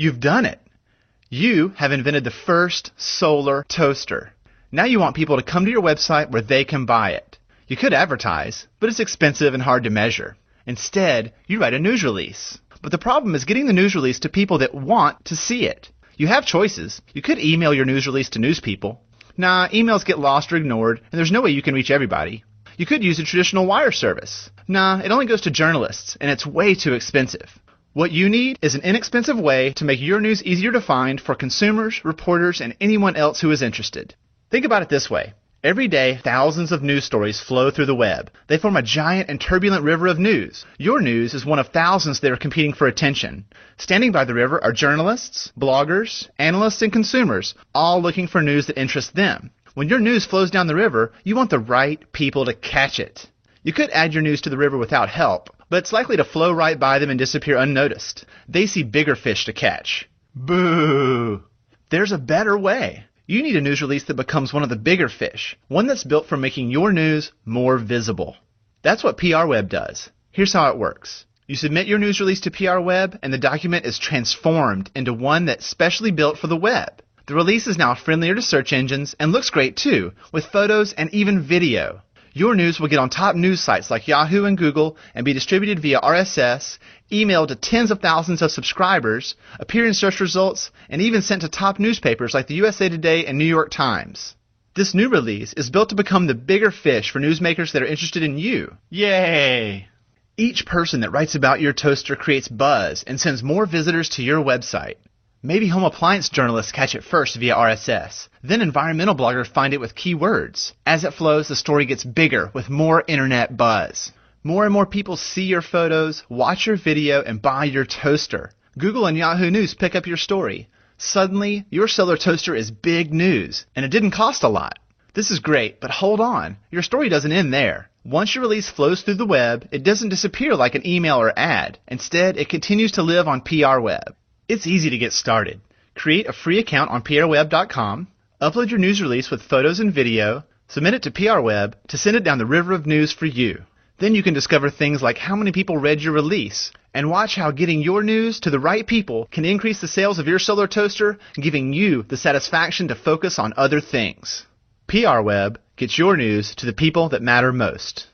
You've done it. You have invented the first solar toaster. Now you want people to come to your website where they can buy it. You could advertise, but it's expensive and hard to measure. Instead, you write a news release. But the problem is getting the news release to people that want to see it. You have choices. You could email your news release to news people. Nah, emails get lost or ignored, and there's no way you can reach everybody. You could use a traditional wire service. Nah, it only goes to journalists, and it's way too expensive. What you need is an inexpensive way to make your news easier to find for consumers, reporters, and anyone else who is interested. Think about it this way. Every day, thousands of news stories flow through the web. They form a giant and turbulent river of news. Your news is one of thousands that are competing for attention. Standing by the river are journalists, bloggers, analysts, and consumers, all looking for news that interests them. When your news flows down the river, you want the right people to catch it. You could add your news to the river without help, but it's likely to flow right by them and disappear unnoticed. They see bigger fish to catch. Boo! There's a better way. You need a news release that becomes one of the bigger fish, one that's built for making your news more visible. That's what PR Web does. Here's how it works. You submit your news release to PR Web, and the document is transformed into one that's specially built for the web. The release is now friendlier to search engines and looks great too, with photos and even video. Your news will get on top news sites like Yahoo and Google and be distributed via RSS, emailed to tens of thousands of subscribers, appear in search results, and even sent to top newspapers like the USA Today and New York Times. This new release is built to become the bigger fish for newsmakers that are interested in you. Yay! Each person that writes about your toaster creates buzz and sends more visitors to your website. Maybe home appliance journalists catch it first via RSS. Then environmental bloggers find it with keywords. As it flows, the story gets bigger with more internet buzz. More and more people see your photos, watch your video, and buy your toaster. Google and Yahoo News pick up your story. Suddenly, your solar toaster is big news, and it didn't cost a lot. This is great, but hold on. Your story doesn't end there. Once your release flows through the web, it doesn't disappear like an email or ad. Instead, it continues to live on PR Web. It's easy to get started. Create a free account on prweb.com, upload your news release with photos and video, submit it to PR Web to send it down the river of news for you. Then you can discover things like how many people read your release, and watch how getting your news to the right people can increase the sales of your solar toaster, giving you the satisfaction to focus on other things. PR Web gets your news to the people that matter most.